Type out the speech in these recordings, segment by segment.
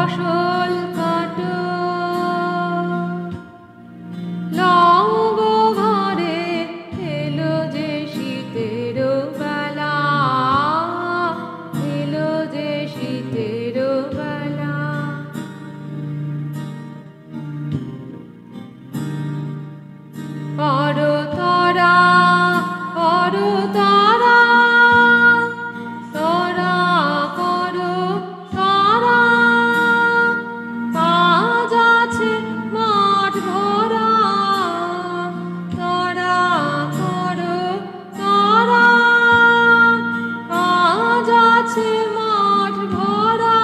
ফসল কাটো লঙ্গ ঘরে এলো যে শীতের বেলা, এলো যে শীতের বেলা। করো তারা, করো তারা, তারা করো তারা, কাজ আছে মাঠ ভরা। তারা করো তারা, কাজ আছে মাঠ ভরা।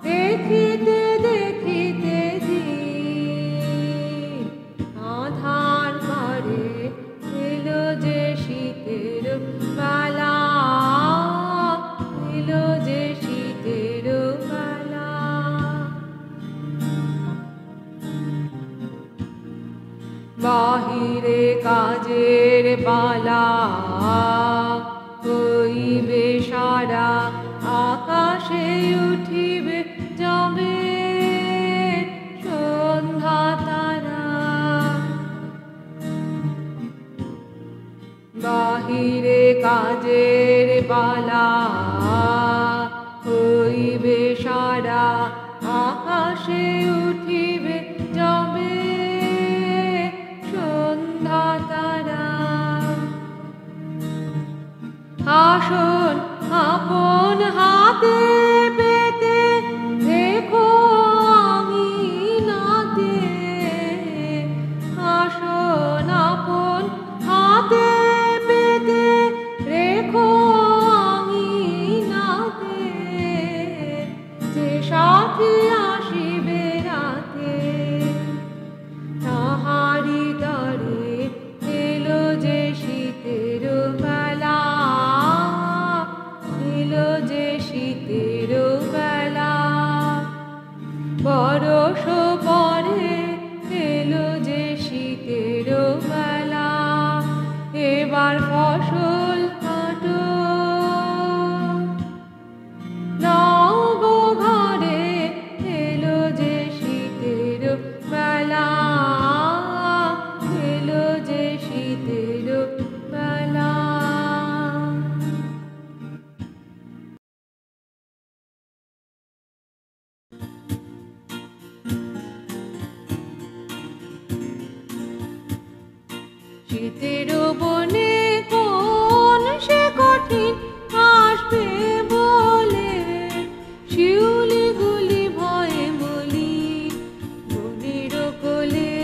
দেখিতে দেখিতে দিন আধার করে এলো যে শীতের বেলা, এলো যে শীতের বেলা। বাহিরে কাজের পালা হইবে সারা, আকাশে উঠিবে যাবে সন্ধ্যা তারা। বাহিরে কাজের পালা হইবে সারা, আকাশে উঠিবে যাবে সন্ধ্যা তারা। আসন আপন হাতে পেতে দেখো আঙিনাতে, আসন আপন হাতে পেতে রেখো আঙিনাতে। যে সাথী আসিবে রাতে তাহারি তরে এলো যে শীতের বেলা, এলো যে শীতের বেলা। বরষ পরে এলো যে শীতের বেলা, এবার ফসল কাটো লঙ্গ ঘরে এলো যে শীতের বেলা, এলো যে শীতের বেলা। শীতের বনে কোন সে কঠিন আসবে বলে, শিউলিগুলি ভয়ে বলি বনের কোলে।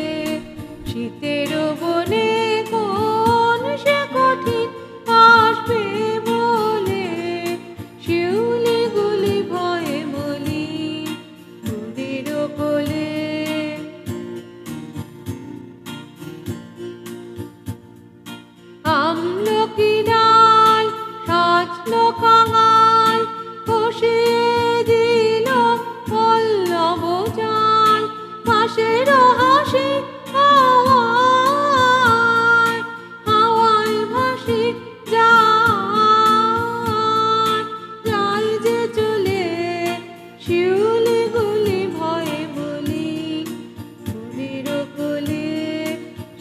শীতের বনে কোন সে কঠিন আসবে বলে, শিউলিগুলি ভয়ে বলি বনের কোলে। আমলকি ডাল সাজলো কাঙাল, কষিয়ে দিল পল্লব জাল। মাসের হাসি হাওয়ায় হাওয়ায় ভাসি যায়, যায় যে চলে শিউলিগুলি ভয়ে বলি বনের কোলে।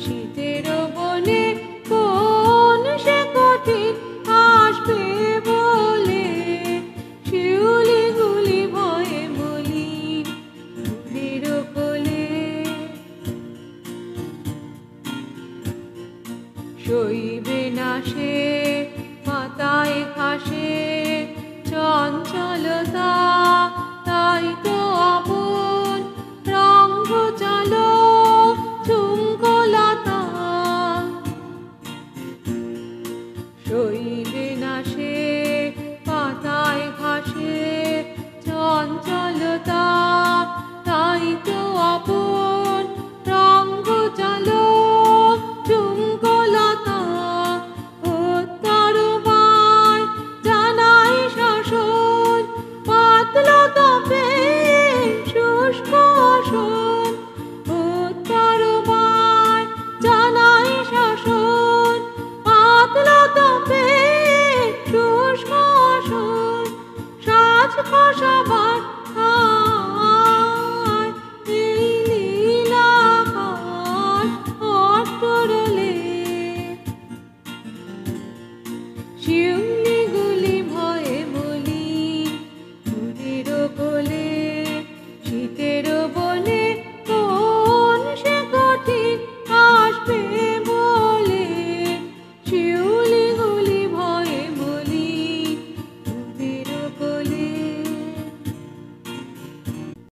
শীতের বনে কোন সে কঠিন আসবে বলে, শিউলিগুলি ভয়ে বলি বনের কোলে। সইবে না সে পাতায় ঘাসে চঞ্চলতা, তাই তো আপন রঙ চালো চুঙ্কলতা। সইবে না সে পাতায় ঘাসে চঞ্চলতা, তাই তো আপন রঙ চালো চুঙ্কলতা। তার জানাই শাসন পাতল তপে